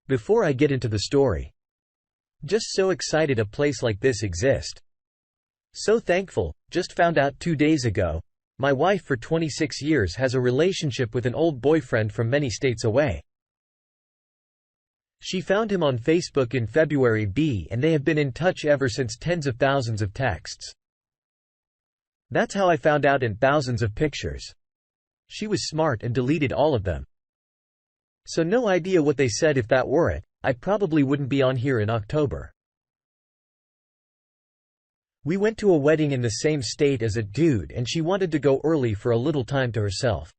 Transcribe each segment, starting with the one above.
Before I get into the story. Just so excited a place like this exists. So thankful, just found out 2 days ago. My wife for 26 years has a relationship with an old boyfriend from many states away. She found him on Facebook in February and they have been in touch ever since, tens of thousands of texts. That's how I found out, and thousands of pictures. She was smart and deleted all of them. So no idea what they said. If that were it, I probably wouldn't be on here in October. We went to a wedding in the same state as a dude, and she wanted to go early for a little time to herself.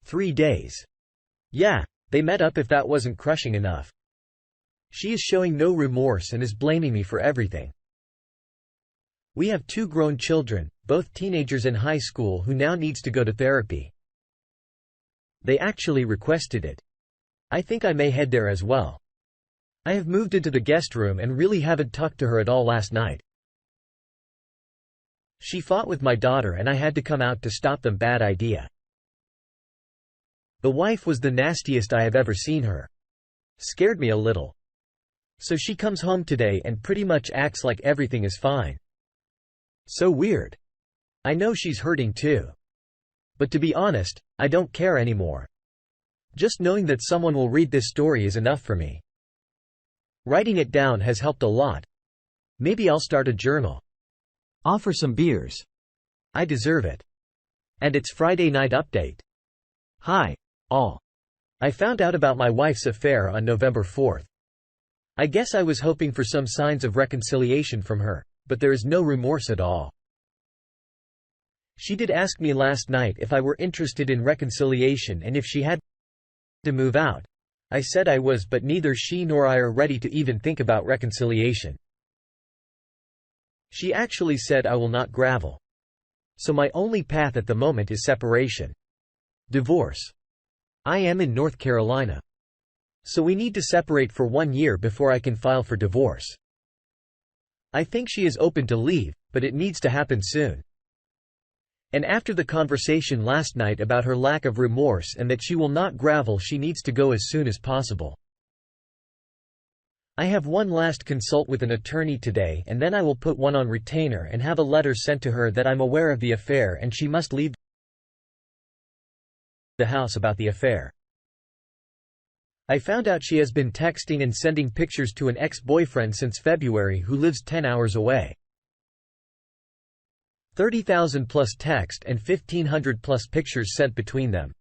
3 days. Yeah, they met up. If that wasn't crushing enough. She is showing no remorse and is blaming me for everything. We have 2 grown children, both teenagers in high school, who now needs to go to therapy. They actually requested it. I think I may head there as well. I have moved into the guest room and really haven't talked to her at all last night. She fought with my daughter and I had to come out to stop them. Bad idea. The wife was the nastiest I have ever seen her. Scared me a little. So she comes home today and pretty much acts like everything is fine. So weird. I know she's hurting too. But to be honest, I don't care anymore. Just knowing that someone will read this story is enough for me. Writing it down has helped a lot. Maybe I'll start a journal. Offer some beers. I deserve it. And it's Friday night update. Hi, all. I found out about my wife's affair on November 4th. I guess I was hoping for some signs of reconciliation from her, but there is no remorse at all. She did ask me last night if I were interested in reconciliation and if she had to move out. I said I was, but neither she nor I are ready to even think about reconciliation. She actually said I will not gravel. So my only path at the moment is separation. Divorce. I am in North Carolina. So we need to separate for 1 year before I can file for divorce. I think she is open to leave, but it needs to happen soon. And after the conversation last night about her lack of remorse and that she will not gravel, she needs to go as soon as possible. I have one last consult with an attorney today, and then I will put one on retainer and have a letter sent to her that I'm aware of the affair and she must leave the house about the affair. I found out she has been texting and sending pictures to an ex-boyfriend since February who lives 10 hours away. 30,000 plus text and 1,500 plus pictures sent between them.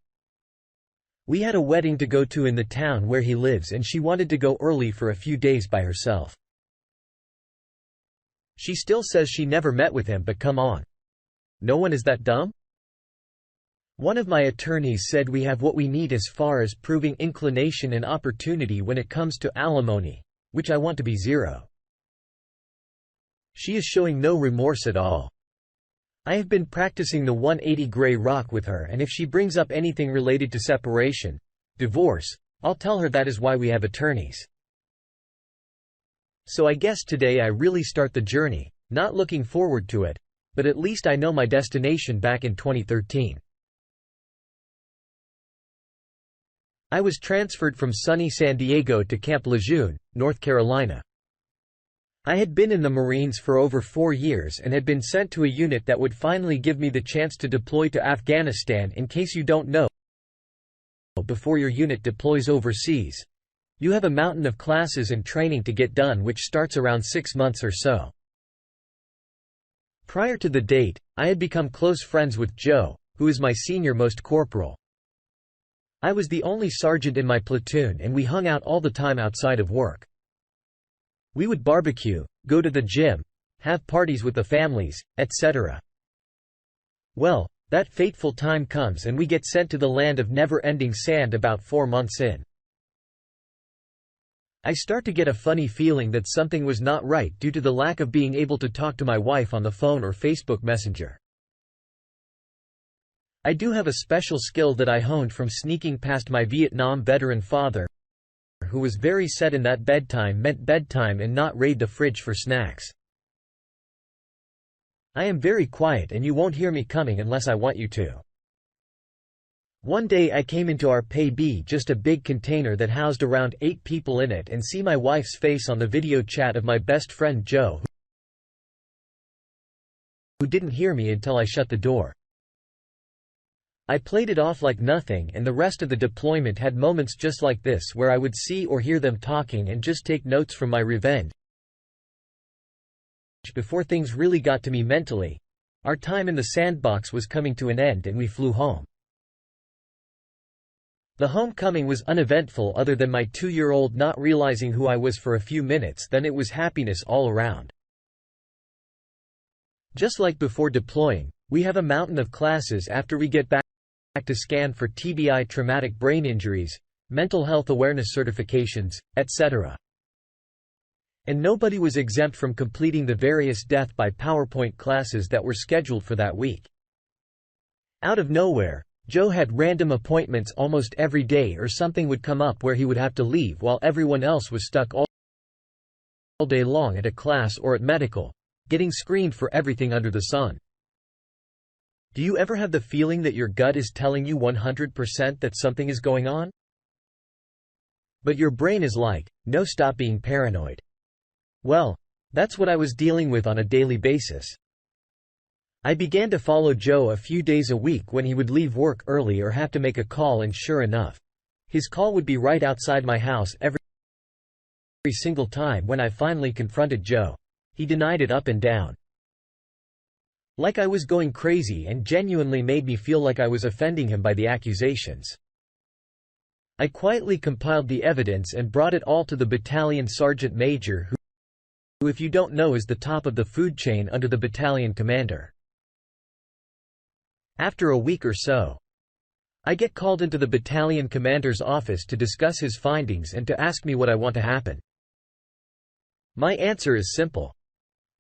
We had a wedding to go to in the town where he lives and she wanted to go early for a few days by herself. She still says she never met with him, but come on. No one is that dumb? One of my attorneys said we have what we need as far as proving inclination and opportunity when it comes to alimony, which I want to be 0. She is showing no remorse at all. I have been practicing the 180 gray rock with her, and if she brings up anything related to separation, divorce, I'll tell her that is why we have attorneys. So I guess today I really start the journey, not looking forward to it, but at least I know my destination back in 2013. I was transferred from sunny San Diego to Camp Lejeune, North Carolina. I had been in the Marines for over 4 years and had been sent to a unit that would finally give me the chance to deploy to Afghanistan. In case you don't know, before your unit deploys overseas, you have a mountain of classes and training to get done, which starts around 6 months or so. Prior to the date, I had become close friends with Joe, who is my senior-most corporal. I was the only sergeant in my platoon and we hung out all the time outside of work. We would barbecue, go to the gym, have parties with the families, etc. Well, that fateful time comes and we get sent to the land of never-ending sand about 4 months in. I start to get a funny feeling that something was not right due to the lack of being able to talk to my wife on the phone or Facebook Messenger. I do have a special skill that I honed from sneaking past my Vietnam veteran father, who was very set in that bedtime meant bedtime and not raid the fridge for snacks. I am very quiet and you won't hear me coming unless I want you to. One day I came into our pay B, just a big container that housed around 8 people in it, and see my wife's face on the video chat of my best friend Joe, who didn't hear me until I shut the door. I played it off like nothing, and the rest of the deployment had moments just like this where I would see or hear them talking and just take notes from my revenge. Before things really got to me mentally, our time in the sandbox was coming to an end and we flew home. The homecoming was uneventful other than my 2-year-old not realizing who I was for a few minutes, then it was happiness all around. Just like before deploying, we have a mountain of classes after we get back to scan for TBI, traumatic brain injuries, mental health awareness certifications, etc. And nobody was exempt from completing the various death by PowerPoint classes that were scheduled for that week. Out of nowhere, Joe had random appointments almost every day, or something would come up where he would have to leave while everyone else was stuck all day long at a class or at medical, getting screened for everything under the sun. Do you ever have the feeling that your gut is telling you 100% that something is going on? But your brain is like, no, stop being paranoid. Well, that's what I was dealing with on a daily basis. I began to follow Joe a few days a week when he would leave work early or have to make a call, and sure enough, his call would be right outside my house every single time. When I finally confronted Joe, he denied it up and down. Like I was going crazy, and genuinely made me feel like I was offending him by the accusations. I quietly compiled the evidence and brought it all to the battalion sergeant major, who, if you don't know, is the top of the food chain under the battalion commander. After a week or so, I get called into the battalion commander's office to discuss his findings and to ask me what I want to happen. My answer is simple.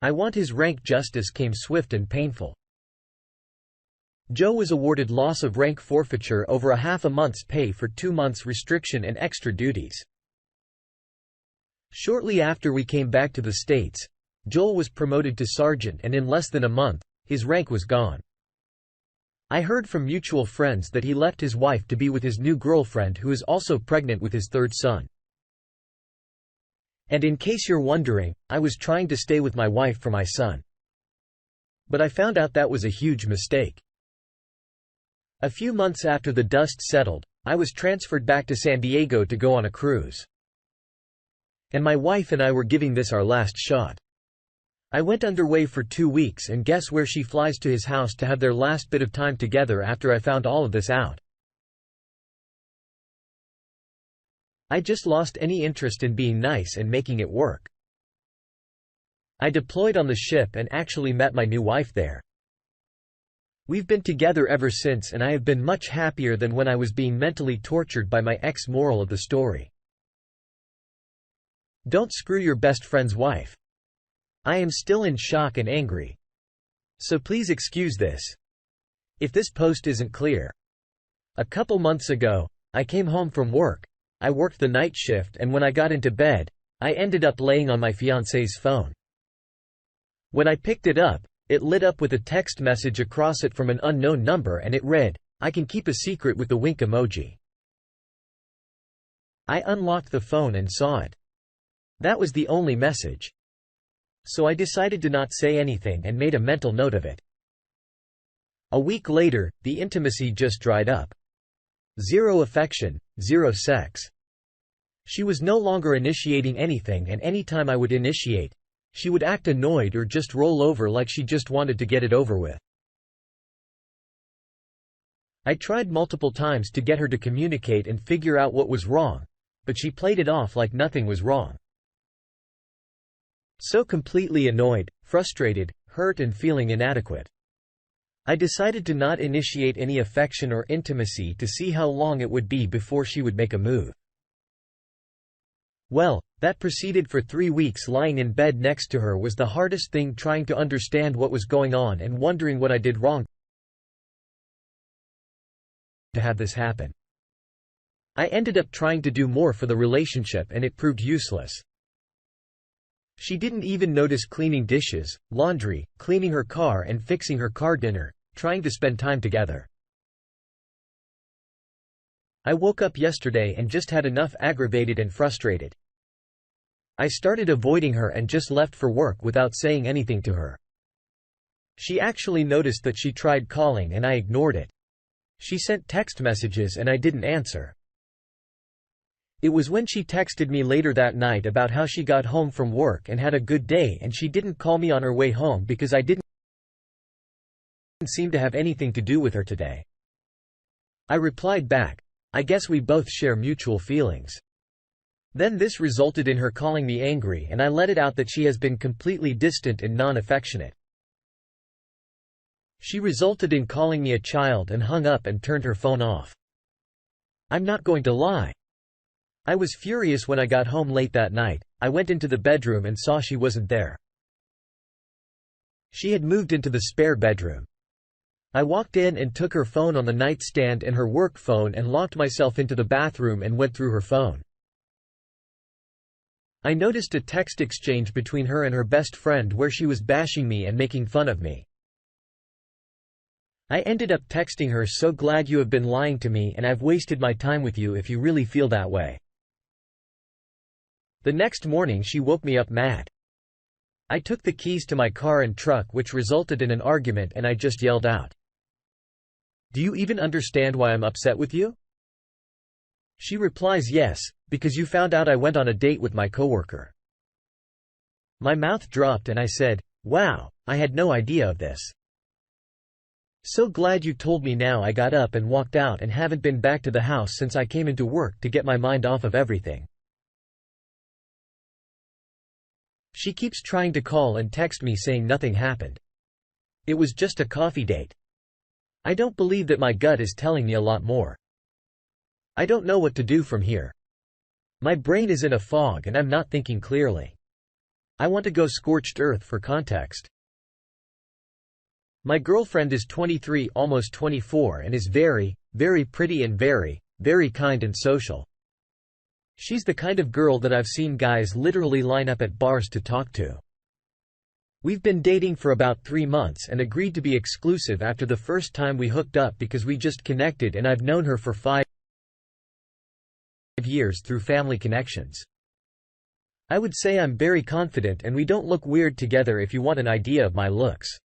I want his rank. Justice came swift and painful. Joe was awarded loss of rank forfeiture over half a month's pay for 2 months restriction and extra duties. Shortly after we came back to the States, Joel was promoted to sergeant, and in less than a month, his rank was gone. I heard from mutual friends that he left his wife to be with his new girlfriend, who is also pregnant with his 3rd son. And in case you're wondering, I was trying to stay with my wife for my son. But I found out that was a huge mistake. A few months after the dust settled, I was transferred back to San Diego to go on a cruise. And my wife and I were giving this our last shot. I went underway for 2 weeks, and guess where she flies to his house to have their last bit of time together after I found all of this out. I just lost any interest in being nice and making it work. I deployed on the ship and actually met my new wife there. We've been together ever since, and I have been much happier than when I was being mentally tortured by my ex. Moral of the story: don't screw your best friend's wife. I am still in shock and angry. So please excuse this if this post isn't clear. A couple months ago, I came home from work. I worked the night shift, and when I got into bed, I ended up laying on my fiancé's phone. When I picked it up, it lit up with a text message across it from an unknown number, and it read, "I can keep a secret," with the wink emoji. I unlocked the phone and saw it. That was the only message. So I decided to not say anything and made a mental note of it. A week later, the intimacy just dried up. Zero affection, zero sex. She was no longer initiating anything, and anytime I would initiate, she would act annoyed or just roll over like she just wanted to get it over with. I tried multiple times to get her to communicate and figure out what was wrong, but she played it off like nothing was wrong. So completely annoyed, frustrated, hurt, and feeling inadequate, I decided to not initiate any affection or intimacy to see how long it would be before she would make a move. Well, that proceeded for 3 weeks. Lying in bed next to her was the hardest thing, trying to understand what was going on and wondering what I did wrong to have this happen. I ended up trying to do more for the relationship, and it proved useless. She didn't even notice cleaning dishes, laundry, cleaning her car, and fixing her car dinner, trying to spend time together. I woke up yesterday and just had enough, aggravated and frustrated. I started avoiding her and just left for work without saying anything to her. She actually noticed that she tried calling and I ignored it. She sent text messages and I didn't answer. It was when she texted me later that night about how she got home from work and had a good day and she didn't call me on her way home because I didn't seem to have anything to do with her today. I replied back, "I guess we both share mutual feelings." Then this resulted in her calling me angry and I let it out that she has been completely distant and non-affectionate. She resulted in calling me a child and hung up and turned her phone off. I'm not going to lie. I was furious when I got home late that night. I went into the bedroom and saw she wasn't there. She had moved into the spare bedroom. I walked in and took her phone on the nightstand and her work phone and locked myself into the bathroom and went through her phone. I noticed a text exchange between her and her best friend where she was bashing me and making fun of me. I ended up texting her, "So glad you have been lying to me and I've wasted my time with you if you really feel that way." The next morning she woke me up mad. I took the keys to my car and truck, which resulted in an argument, and I just yelled out, "Do you even understand why I'm upset with you?" She replies, "Yes, because you found out I went on a date with my coworker." My mouth dropped and I said, "Wow, I had no idea of this." "So glad you told me." Now I got up and walked out and haven't been back to the house since I came into work to get my mind off of everything. She keeps trying to call and text me saying nothing happened. It was just a coffee date. I don't believe that my gut is telling me a lot more. I don't know what to do from here. My brain is in a fog and I'm not thinking clearly. I want to go scorched earth for context. My girlfriend is 23, almost 24, and is very, very pretty and very, very kind and social. She's the kind of girl that I've seen guys literally line up at bars to talk to. We've been dating for about 3 months and agreed to be exclusive after the first time we hooked up because we just connected, and I've known her for 5 years through family connections. I would say I'm very confident and we don't look weird together if you want an idea of my looks.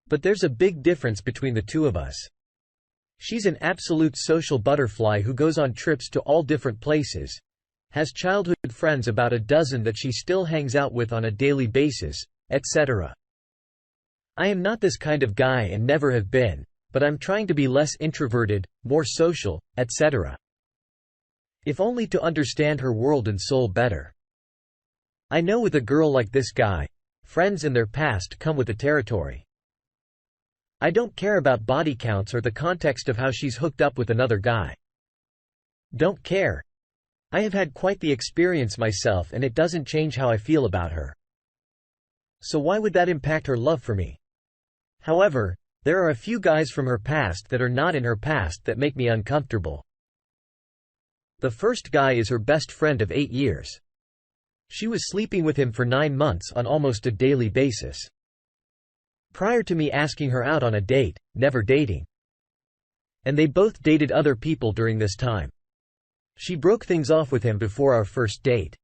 But there's a big difference between the two of us. She's an absolute social butterfly who goes on trips to all different places, has childhood friends about a dozen that she still hangs out with on a daily basis, etc. I am not this kind of guy and never have been, but I'm trying to be less introverted, more social, etc. If only to understand her world and soul better. I know with a girl like this guy, friends and their past come with the territory. I don't care about body counts or the context of how she's hooked up with another guy. Don't care. I have had quite the experience myself and it doesn't change how I feel about her. So why would that impact her love for me? However, there are a few guys from her past that are not in her past that make me uncomfortable. The first guy is her best friend of 8 years. She was sleeping with him for 9 months on almost a daily basis. Prior to me asking her out on a date, never dating. And they both dated other people during this time. She broke things off with him before our first date.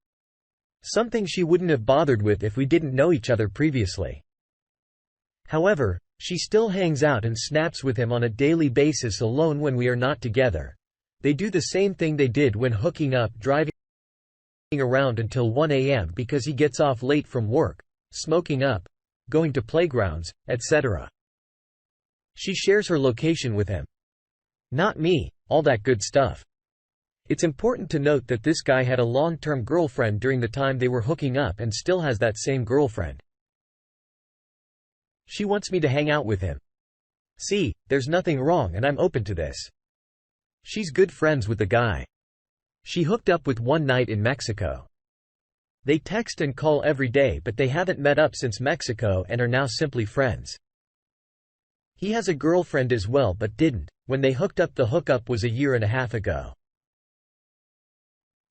Something she wouldn't have bothered with if we didn't know each other previously. However, she still hangs out and snaps with him on a daily basis alone when we are not together. They do the same thing they did when hooking up, driving around until 1 a.m. because he gets off late from work, smoking up, going to playgrounds, etc. She shares her location with him. Not me, all that good stuff. It's important to note that this guy had a long-term girlfriend during the time they were hooking up and still has that same girlfriend. She wants me to hang out with him. See, there's nothing wrong and I'm open to this. She's good friends with the guy. She hooked up with one night in Mexico. They text and call every day, but they haven't met up since Mexico and are now simply friends. He has a girlfriend as well but didn't. When they hooked up, the hookup was a 1.5 years ago.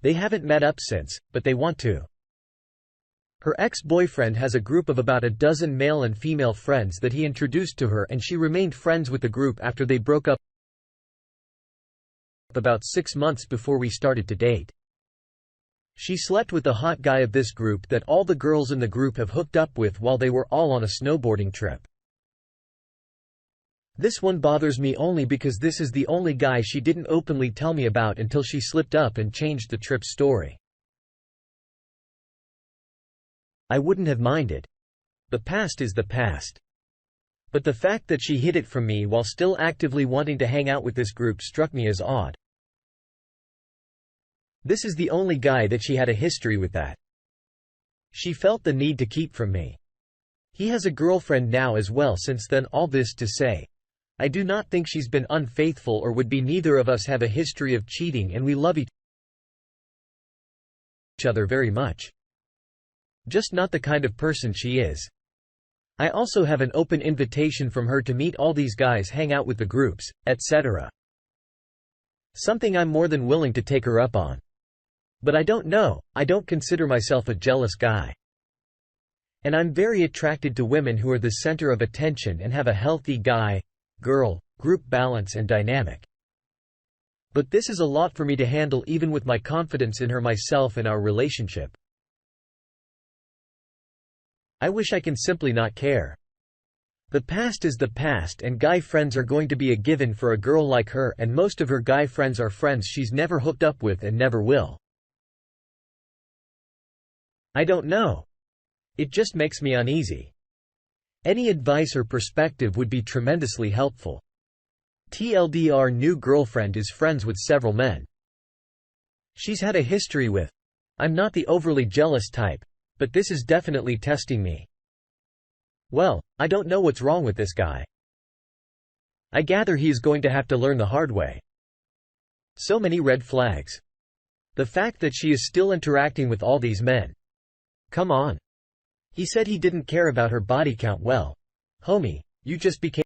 They haven't met up since, but they want to. Her ex-boyfriend has a group of about a dozen male and female friends that he introduced to her, and she remained friends with the group after they broke up. about 6 months before we started to date. She slept with the hot guy of this group that all the girls in the group have hooked up with while they were all on a snowboarding trip. This one bothers me only because this is the only guy she didn't openly tell me about until she slipped up and changed the trip story. I wouldn't have minded. The past is the past. But the fact that she hid it from me while still actively wanting to hang out with this group struck me as odd. This is the only guy that she had a history with that she felt the need to keep from me. He has a girlfriend now as well since then. All this to say, I do not think she's been unfaithful or would be. Neither of us have a history of cheating and we love each other very much. Just not the kind of person she is. I also have an open invitation from her to meet all these guys, hang out with the groups, etc. Something I'm more than willing to take her up on. But I don't know, I don't consider myself a jealous guy. And I'm very attracted to women who are the center of attention and have a healthy guy-girl group balance and dynamic. But this is a lot for me to handle even with my confidence in her, myself, and our relationship. I wish I can simply not care. The past is the past and guy friends are going to be a given for a girl like her, and most of her guy friends are friends she's never hooked up with and never will. I don't know. It just makes me uneasy. Any advice or perspective would be tremendously helpful. TLDR, new girlfriend is friends with several men she's had a history with. I'm not the overly jealous type, but this is definitely testing me. Well, I don't know what's wrong with this guy. I gather he is going to have to learn the hard way. So many red flags. The fact that she is still interacting with all these men. Come on. He said he didn't care about her body count. Well, homie, you just became